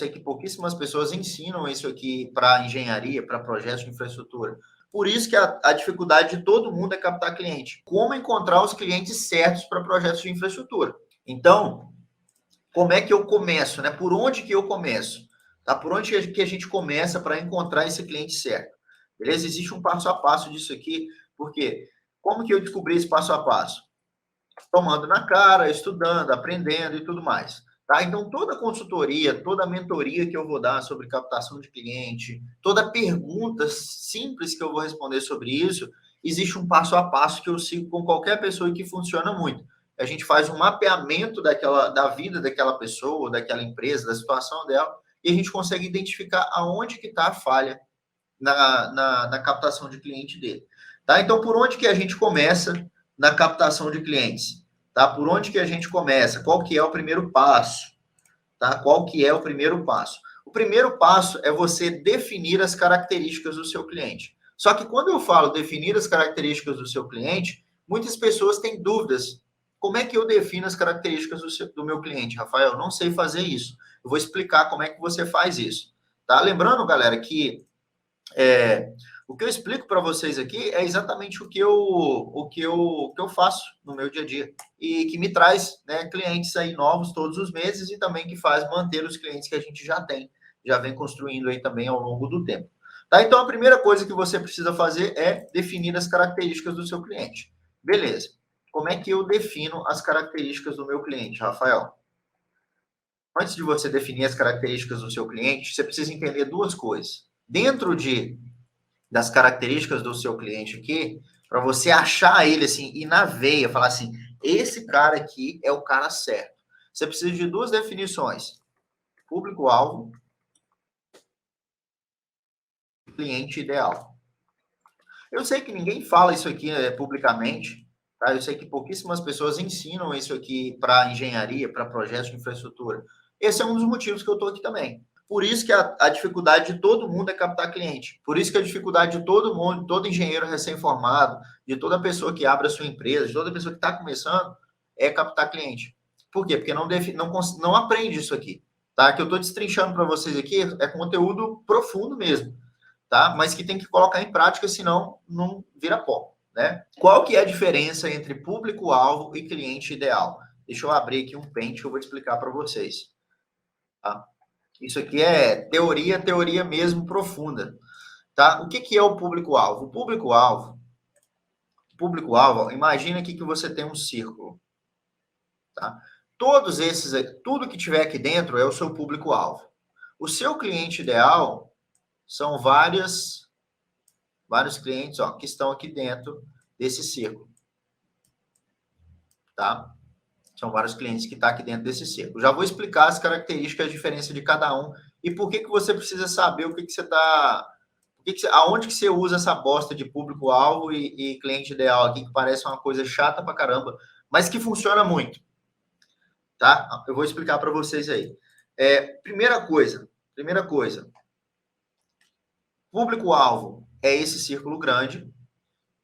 sei que pouquíssimas pessoas ensinam isso aqui para engenharia, para projetos de infraestrutura. Por isso que a dificuldade de todo mundo é captar cliente. Como encontrar os clientes certos para projetos de infraestrutura? Então, como é que eu começo, né? Por onde que eu começo? Tá? Por onde que a gente começa para encontrar esse cliente certo? Beleza? Existe um passo a passo disso aqui, porque como que eu descobri esse passo a passo? Tomando na cara, estudando, aprendendo e tudo mais. Tá? Então, toda consultoria, toda mentoria que eu vou dar sobre captação de cliente, toda pergunta simples que eu vou responder sobre isso, existe um passo a passo que eu sigo com qualquer pessoa e que funciona muito. A gente faz um mapeamento da vida daquela pessoa, daquela empresa, da situação dela, e a gente consegue identificar aonde que está a falha na captação de cliente dele. Tá? Então, por onde que a gente começa na captação de clientes? Tá? Por onde que a gente começa? Qual que é o primeiro passo? Tá? Qual que é o primeiro passo? O primeiro passo é você definir as características do seu cliente. Só que quando eu falo definir as características do seu cliente, muitas pessoas têm dúvidas. Como é que eu defino as características do meu cliente, Rafael? Eu não sei fazer isso. Eu vou explicar como é que você faz isso. Tá? Lembrando, galera, que o que eu explico para vocês aqui é exatamente o que eu faço no meu dia a dia e que me traz, né, clientes aí novos todos os meses e também que faz manter os clientes que a gente já vem construindo aí também ao longo do tempo. Tá? Então, a primeira coisa que você precisa fazer é definir as características do seu cliente. Beleza. Como é que eu defino as características do meu cliente, Rafael? Antes de você definir as características do seu cliente, você precisa entender duas coisas. Dentro das características do seu cliente aqui, para você achar ele assim, e na veia, falar assim, esse cara aqui é o cara certo. Você precisa de duas definições: público-alvo, cliente ideal. Eu sei que ninguém fala isso aqui publicamente, tá? Eu sei que pouquíssimas pessoas ensinam isso aqui para engenharia, para projetos de infraestrutura. Esse é um dos motivos que eu estou aqui também. Por isso que a dificuldade de todo mundo é captar cliente. Por isso que a dificuldade de todo mundo, todo engenheiro recém-formado, de toda pessoa que abre a sua empresa, de toda pessoa que está começando, é captar cliente. Por quê? Porque não aprende isso aqui. Tá? Que eu estou destrinchando para vocês aqui é conteúdo profundo mesmo, tá? Mas que tem que colocar em prática, senão não vira pó, né? Qual que é a diferença entre público-alvo e cliente ideal? Deixa eu abrir aqui um pente que eu vou explicar para vocês. Tá? Isso aqui é teoria mesmo profunda. Tá? O que é o público-alvo? O público-alvo, imagina aqui que você tem um círculo. Tá? Tudo que tiver aqui dentro é o seu público-alvo. O seu cliente ideal são vários clientes, ó, que estão aqui dentro desse círculo. Tá? São vários clientes que estão aqui dentro desse círculo. Já vou explicar as características, a diferença de cada um e por que você precisa saber o que você está... aonde que você usa essa bosta de público-alvo e cliente ideal aqui, que parece uma coisa chata pra caramba, mas que funciona muito. Tá? Eu vou explicar para vocês aí. Primeira coisa, público-alvo é esse círculo grande.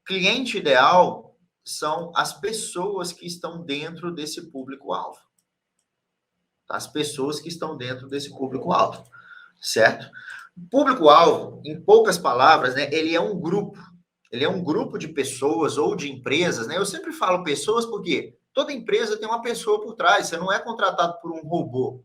Cliente ideal são as pessoas que estão dentro desse público-alvo. As pessoas que estão dentro desse público-alvo, certo? Público-alvo, em poucas palavras, né, ele é um grupo. Ele é um grupo de pessoas ou de empresas, né? Eu sempre falo pessoas porque toda empresa tem uma pessoa por trás. Você não é contratado por um robô,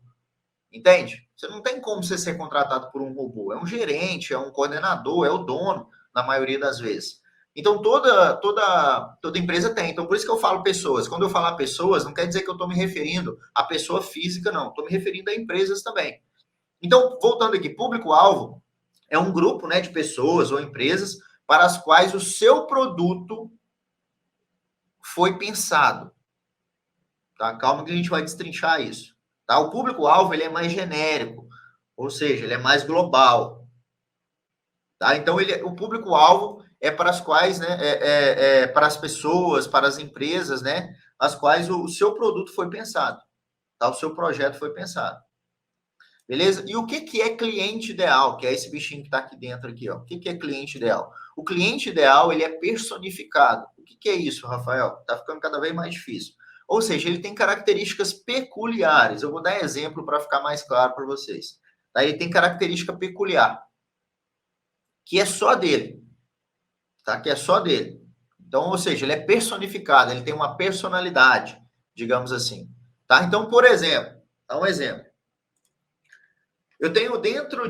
entende? Você não tem como você ser contratado por um robô. É um gerente, é um coordenador, é o dono, na maioria das vezes. Então, toda empresa tem. Então, por isso que eu falo pessoas. Quando eu falar pessoas, não quer dizer que eu estou me referindo à pessoa física, não. Estou me referindo a empresas também. Então, voltando aqui, público-alvo é um grupo, né, de pessoas ou empresas para as quais o seu produto foi pensado. Tá? Calma que a gente vai destrinchar isso. Tá? O público-alvo ele é mais genérico, ou seja, ele é mais global. Tá? Então, o público-alvo é para as quais, né, para as pessoas, para as empresas, né, as quais o seu produto foi pensado. Tá? O seu projeto foi pensado. Beleza? E o que é cliente ideal? Que é esse bichinho que está aqui dentro aqui, ó. O que é cliente ideal? O cliente ideal, ele é personificado. O que é isso, Rafael? Está ficando cada vez mais difícil. Ou seja, ele tem características peculiares. Eu vou dar exemplo para ficar mais claro para vocês. Tá? Ele tem característica peculiar, que é só dele, tá? Que é só dele. Então, ou seja, ele é personificado, ele tem uma personalidade, digamos assim. Tá? Então, por exemplo, dá um exemplo. Eu tenho dentro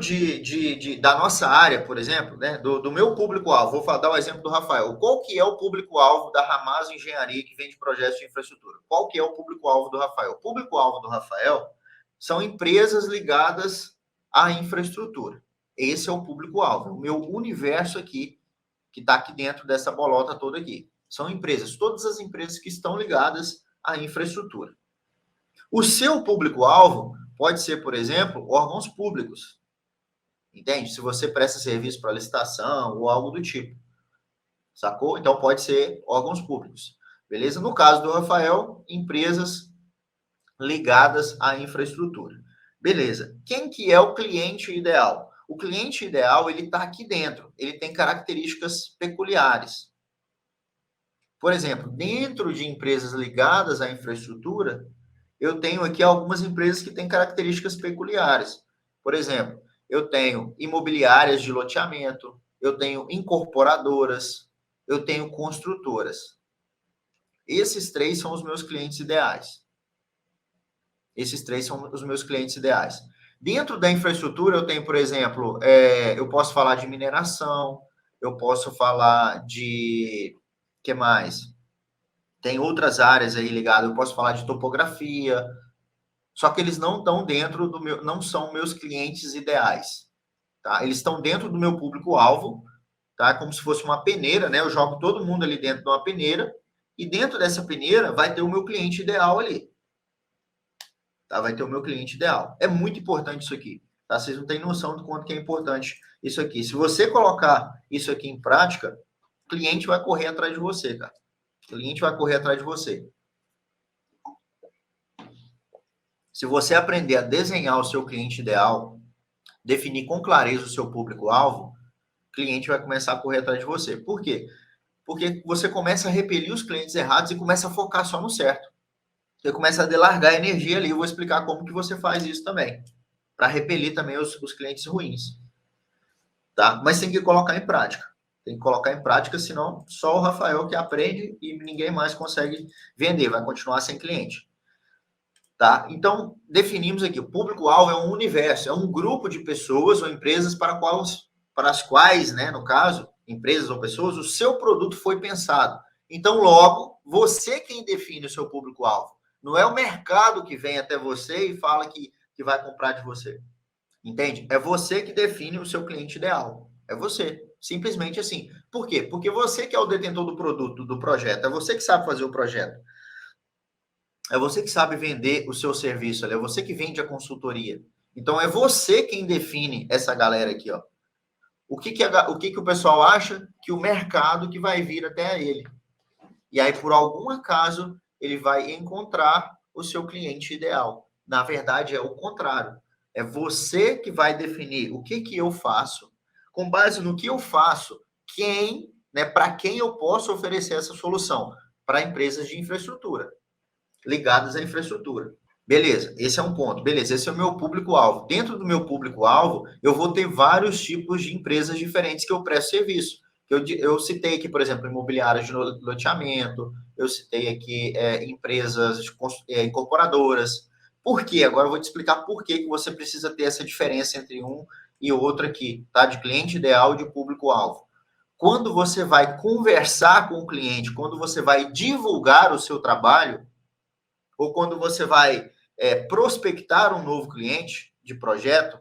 da nossa área, por exemplo, né, do meu público-alvo, vou dar o exemplo do Rafael. Qual que é o público-alvo da Ramazo Engenharia que vende projetos de infraestrutura? Qual que é o público-alvo do Rafael? O público-alvo do Rafael são empresas ligadas à infraestrutura. Esse é o público-alvo, o meu universo aqui, que está aqui dentro dessa bolota toda aqui. São empresas, todas as empresas que estão ligadas à infraestrutura. O seu público-alvo pode ser, por exemplo, órgãos públicos. Entende? Se você presta serviço para licitação ou algo do tipo. Sacou? Então, pode ser órgãos públicos. Beleza? No caso do Rafael, empresas ligadas à infraestrutura. Beleza. Quem que é o cliente ideal? O cliente ideal, ele está aqui dentro. Ele tem características peculiares. Por exemplo, dentro de empresas ligadas à infraestrutura, eu tenho aqui algumas empresas que têm características peculiares. Por exemplo, eu tenho imobiliárias de loteamento, eu tenho incorporadoras, eu tenho construtoras. Esses três são os meus clientes ideais. Esses três são os meus clientes ideais. Dentro da infraestrutura, eu tenho, por exemplo, eu posso falar de mineração, eu posso falar de... O que mais? Tem outras áreas aí ligadas, eu posso falar de topografia, só que eles não estão dentro do meu, não são meus clientes ideais, tá? Eles estão dentro do meu público-alvo, tá? Como se fosse uma peneira, né? Eu jogo todo mundo ali dentro de uma peneira e dentro dessa peneira vai ter o meu cliente ideal ali, tá? Vai ter o meu cliente ideal. É muito importante isso aqui, tá? Vocês não têm noção do quanto que é importante isso aqui. Se você colocar isso aqui em prática, o cliente vai correr atrás de você, cara. O cliente vai correr atrás de você. Se você aprender a desenhar o seu cliente ideal, definir com clareza o seu público-alvo, o cliente vai começar a correr atrás de você. Por quê? Porque você começa a repelir os clientes errados e começa a focar só no certo. Você começa a delargar a energia ali. Eu vou explicar como que você faz isso também, para repelir também os clientes ruins. Tá? Mas tem que colocar em prática. Tem que colocar em prática, senão só o Rafael que aprende e ninguém mais consegue vender, vai continuar sem cliente. Tá? Então, definimos aqui, o público-alvo é um universo, é um grupo de pessoas ou empresas para as quais, né, no caso, empresas ou pessoas, o seu produto foi pensado. Então, logo, você quem define o seu público-alvo. Não é o mercado que vem até você e fala que vai comprar de você. Entende? É você que define o seu cliente ideal. É você. Simplesmente assim. Por quê? Porque você que é o detentor do produto, do projeto. É você que sabe fazer o projeto. É você que sabe vender o seu serviço, é você que vende a consultoria. Então é você quem define essa galera aqui, ó. O que o pessoal acha que o mercado que vai vir até ele. E aí, por algum acaso, ele vai encontrar o seu cliente ideal. Na verdade, é o contrário. É você que vai definir o que eu faço, com base no que eu faço, para quem eu posso oferecer essa solução? Para empresas de infraestrutura ligadas à infraestrutura. Beleza, esse é um ponto. Beleza, esse é o meu público-alvo. Dentro do meu público-alvo, eu vou ter vários tipos de empresas diferentes que eu presto serviço. Eu citei aqui, por exemplo, imobiliárias de loteamento, eu citei aqui empresas incorporadoras. Por quê? Agora eu vou te explicar por que você precisa ter essa diferença entre um e outro aqui, tá? De cliente ideal e de público-alvo. Quando você vai conversar com o cliente, quando você vai divulgar o seu trabalho, ou quando você vai prospectar um novo cliente de projeto,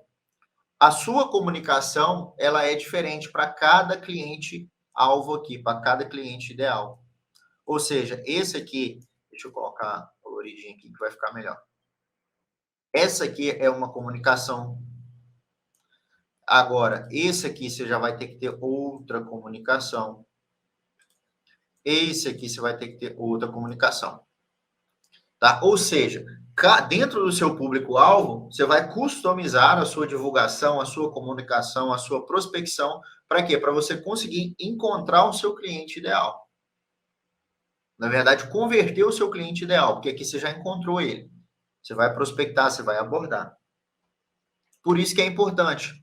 a sua comunicação ela é diferente para cada cliente alvo aqui, para cada cliente ideal. Ou seja, esse aqui, deixa eu colocar coloridinho aqui que vai ficar melhor. Essa aqui é uma comunicação. Agora, esse aqui você já vai ter que ter outra comunicação. Esse aqui você vai ter que ter outra comunicação. Tá? Ou seja, dentro do seu público-alvo, você vai customizar a sua divulgação, a sua comunicação, a sua prospecção. Para quê? Para você conseguir encontrar o seu cliente ideal. Na verdade, converter o seu cliente ideal, porque aqui você já encontrou ele. Você vai prospectar, você vai abordar. Por isso que é importante.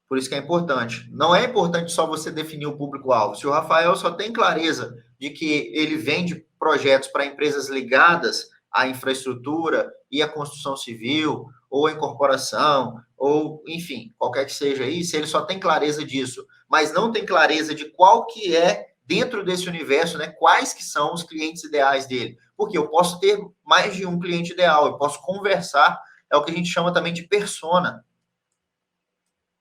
Por isso que é importante. Não é importante só você definir o público-alvo. Se o Rafael só tem clareza de que ele vende projetos para empresas ligadas à infraestrutura e à construção civil, ou à incorporação, ou, enfim, qualquer que seja isso, se ele só tem clareza disso, mas não tem clareza de qual que é, dentro desse universo, né, quais que são os clientes ideais dele. Porque eu posso ter mais de um cliente ideal, eu posso conversar, é o que a gente chama também de persona.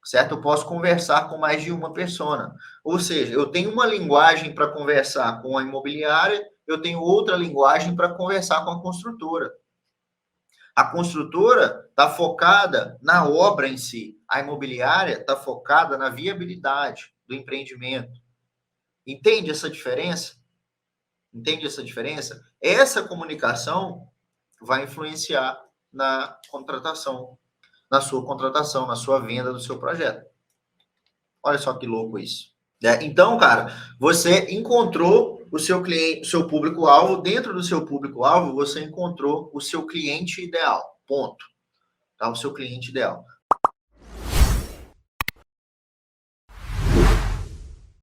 Certo? Eu posso conversar com mais de uma persona. Ou seja, eu tenho uma linguagem para conversar com a imobiliária, eu tenho outra linguagem para conversar com a construtora. A construtora está focada na obra em si, a imobiliária está focada na viabilidade do empreendimento. Entende essa diferença? Entende essa diferença? Essa comunicação vai influenciar na contratação, na sua venda do seu projeto. Olha só que louco isso. Então, cara, você encontrou o seu cliente, o seu público-alvo. Dentro do seu público-alvo, você encontrou o seu cliente ideal. Ponto. Tá? O seu cliente ideal.